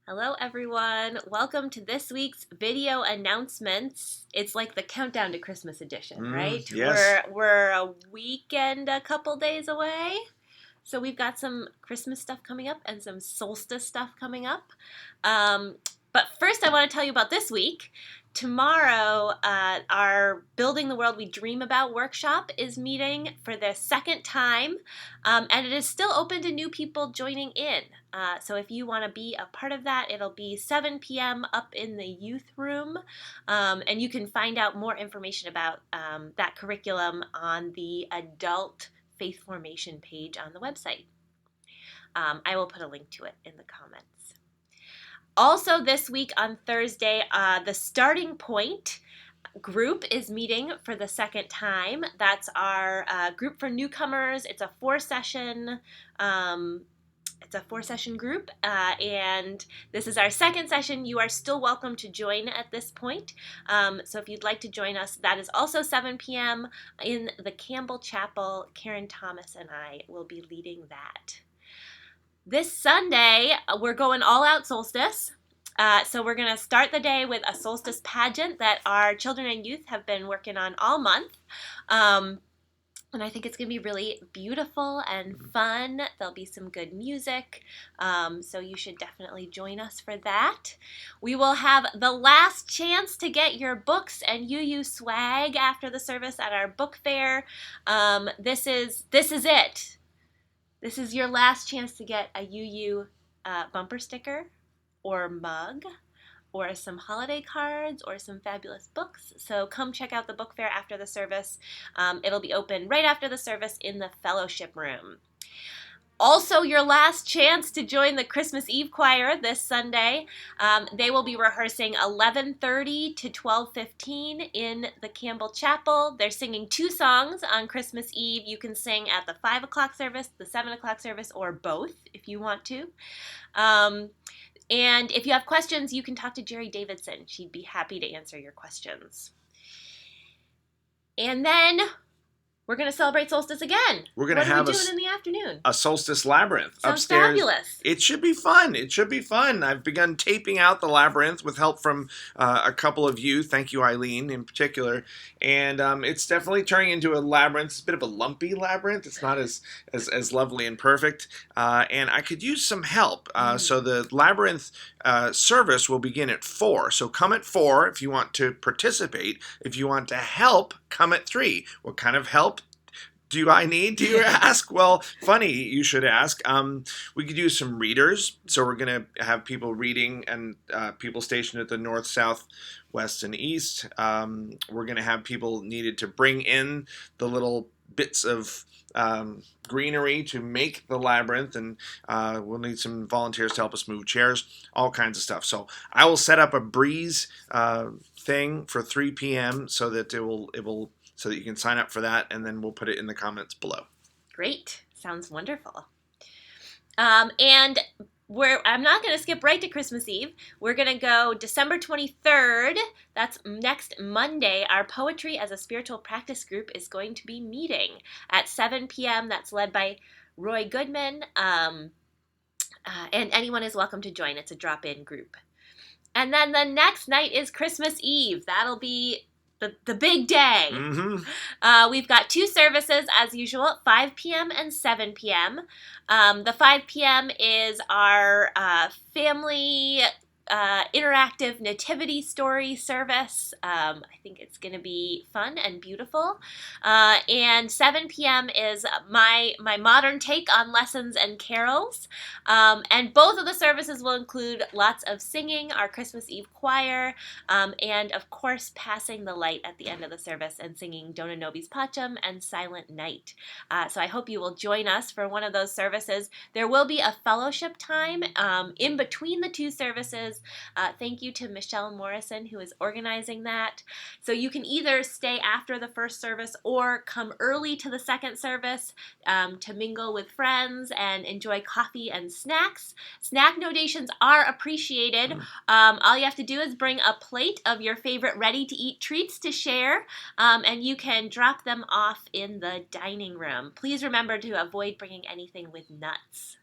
Hello everyone, welcome to this week's video announcements. It's like the countdown to Christmas edition, right? Yes. We're a weekend, a couple days away. So we've got some Christmas stuff coming up and some solstice stuff coming up. But first I want to tell you about this week. Tomorrow, our Building the World We Dream About workshop is meeting for the second time, and it is still open to new people joining in. So if you want to be a part of that, it'll be 7 p.m. up in the youth room, and you can find out more information about that curriculum on the adult faith formation page on the website. I will put a link to it in the comments. Also this week on Thursday, the Starting Point group is meeting for the second time. That's our group for newcomers. It's a four-session group, and this is our second session. You are still welcome to join at this point. So if you'd like to join us, that is also 7 p.m. in the Campbell Chapel. Karen Thomas and I will be leading that. This Sunday, we're going all out solstice. So we're going to start the day with a solstice pageant that our children and youth have been working on all month. And I think it's going to be really beautiful and fun. There'll be some good music, so you should definitely join us for that. We will have the last chance to get your books and UU swag after the service at our book fair. This is it. This is your last chance to get a UU bumper sticker or mug or some holiday cards or some fabulous books. So come check out the book fair after the service. It'll be open right after the service in the fellowship room. Also, your last chance to join the Christmas Eve choir this Sunday. They will be rehearsing 11:30 to 12:15 in the Campbell Chapel. They're singing 2 songs on Christmas Eve. You can sing at the 5 o'clock service, the 7 o'clock service, or both if you want to. And if you have questions, you can talk to Jerry Davidson. She'd be happy to answer your questions. And then we're going to celebrate solstice again. We're going to have what are we doing in the afternoon? A Solstice Labyrinth Sounds upstairs. Fabulous. It should be fun. It should be fun. I've begun taping out the labyrinth with help from a couple of you. Thank you, Eileen, in particular. And it's definitely turning into a labyrinth. It's a bit of a lumpy labyrinth. It's not as lovely and perfect. And I could use some help. So the labyrinth service will begin at 4. So come at 4 if you want to participate. If you want to help, come at 3. What kind of help do I need, do you ask? Well, funny you should ask. We could use some readers. So we're going to have people reading and people stationed at the north, south, west, and east. We're going to have people needed to bring in the little bits of greenery to make the labyrinth, and we'll need some volunteers to help us move chairs, all kinds of stuff. So I will set up a breeze thing for 3 p.m. so that so that you can sign up for that, and then we'll put it in the comments below. Great. Sounds wonderful. And I'm not going to skip right to Christmas Eve. We're going to go December 23rd. That's next Monday. Our Poetry as a Spiritual Practice group is going to be meeting at 7 p.m. That's led by Roy Goodman. And anyone is welcome to join. It's a drop-in group. And then the next night is Christmas Eve. That'll be the big day. Mm-hmm. We've got 2 services as usual, 5 p.m. and 7 p.m. The 5 p.m. is our family interactive nativity story service. I think it's going to be fun and beautiful. And 7 p.m. is my modern take on lessons and carols. And both of the services will include lots of singing, our Christmas Eve choir, and of course passing the light at the end of the service and singing Dona Nobis Pacem and Silent Night. So I hope you will join us for one of those services. There will be a fellowship time in between the 2 services. Thank you to Michelle Morrison, who is organizing that. So you can either stay after the first service or come early to the second service to mingle with friends and enjoy coffee and snacks. Snack donations are appreciated. All you have to do is bring a plate of your favorite ready-to-eat treats to share, and you can drop them off in the dining room. Please remember to avoid bringing anything with nuts.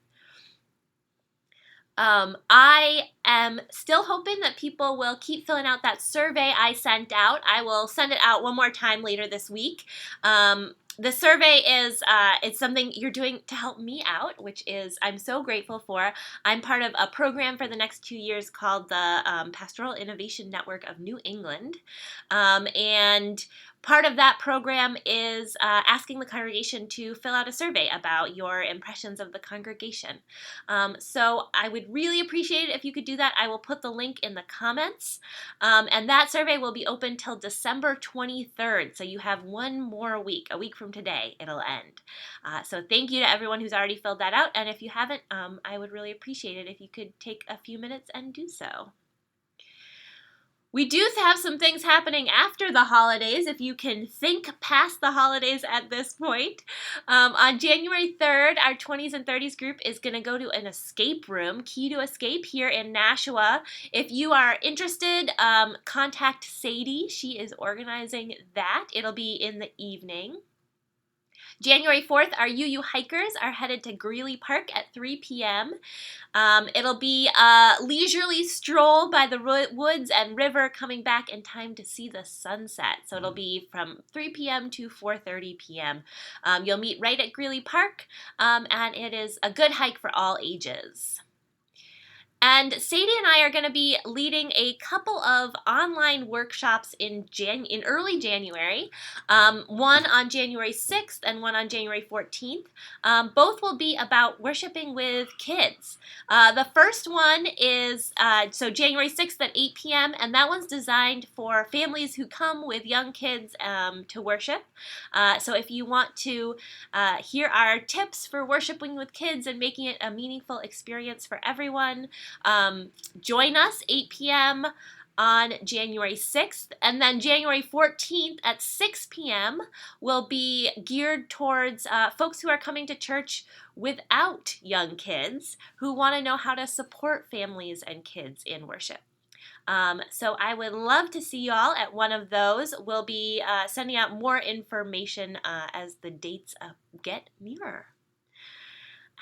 I am still hoping that people will keep filling out that survey I sent out. I will send it out one more time later this week. The survey is it's something you're doing to help me out, which is I'm so grateful for. I'm part of a program for the next 2 years called the Pastoral Innovation Network of New England, and part of that program is asking the congregation to fill out a survey about your impressions of the congregation. So I would really appreciate it if you could do that. I will put the link in the comments. And that survey will be open till December 23rd. So you have one more week, a week from today, it'll end. So thank you to everyone who's already filled that out. And if you haven't, I would really appreciate it if you could take a few minutes and do so. We do have some things happening after the holidays, if you can think past the holidays at this point. On January 3rd, our 20s and 30s group is going to go to an escape room, Key to Escape, here in Nashua. If you are interested, contact Sadie. She is organizing that. It'll be in the evening. January 4th, our UU hikers are headed to Greeley Park at 3 p.m. It'll be a leisurely stroll by the woods and river, coming back in time to see the sunset. So it'll be from 3 p.m. to 4:30 p.m. You'll meet right at Greeley Park, and it is a good hike for all ages. And Sadie and I are going to be leading a couple of online workshops in early January, one on January 6th and one on January 14th. Both will be about worshiping with kids. The first one is so January 6th at 8 p.m., and that one's designed for families who come with young kids to worship. So if you want to hear our tips for worshiping with kids and making it a meaningful experience for everyone, join us 8 p.m. on January 6th, and then January 14th at 6 p.m. will be geared towards folks who are coming to church without young kids who want to know how to support families and kids in worship. So I would love to see y'all at one of those. We'll be sending out more information as the dates get nearer.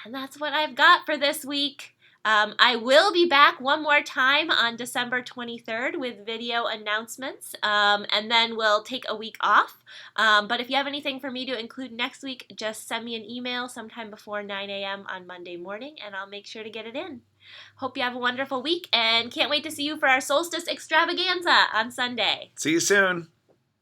And that's what I've got for this week. I will be back one more time on December 23rd with video announcements, and then we'll take a week off. But if you have anything for me to include next week, just send me an email sometime before 9 a.m. on Monday morning, and I'll make sure to get it in. Hope you have a wonderful week, and can't wait to see you for our Solstice Extravaganza on Sunday. See you soon.